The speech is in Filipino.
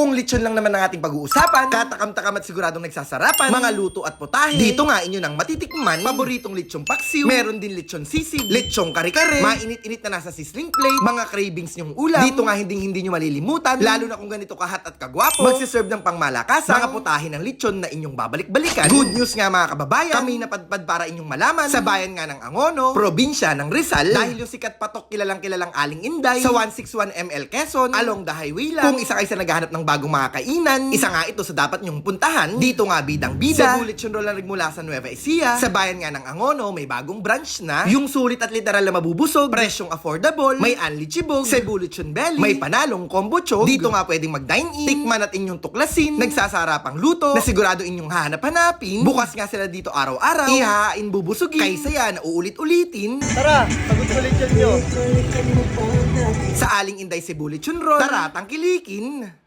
Kung lechon lang naman ang ating pag-uusapan, katakam-takam at siguradong nagsasarapan, mga luto at putahe. Dito nga inyo nang matitikman, paboritong lechong paksiw, meron din lechon sisig, lechong kare-kare, mainit-init na nasa sizzling plate, mga cravings nyong ulam. Dito nga hindi nyo malilimutan, lalo na kung ganito kahat at kagwapo, magsiserve ng pangmalakasan, mga putahe ng lechon na inyong babalik-balikan. Good news nga mga kababayan, kami napadpad para inyong malaman, sa bayan nga ng Angono, probinsya ng Rizal, dahil yung sikat patok kilalang Aling Inday, sa 161 ML Quezon, along the highway lang. Kung isa kayo sa naghahanap ng bagong mga kainan, isa nga ito sa dapat nyong puntahan. Dito nga bidang-bida, Cebu Lechon Roll na nagmula sa Nueva Ecija, sa bayan nga ng Angono, may bagong branch na, yung sulit at literal na mabubusog, presyong affordable, may unli chibog, Cebu Lechon Belly, may panalong combo chog. Dito nga pwedeng mag-dine-in, tikman at inyong tuklasin, nagsasarapang luto, na sigurado inyong hahanap-hanapin. Bukas nga sila dito araw-araw, ihahain bubusugin, kaysa yan uulit-ulitin. Tara, sagot ko lechon nyo. Sa Aling Inday Cebu Lechon Roll, tara tangkilikin.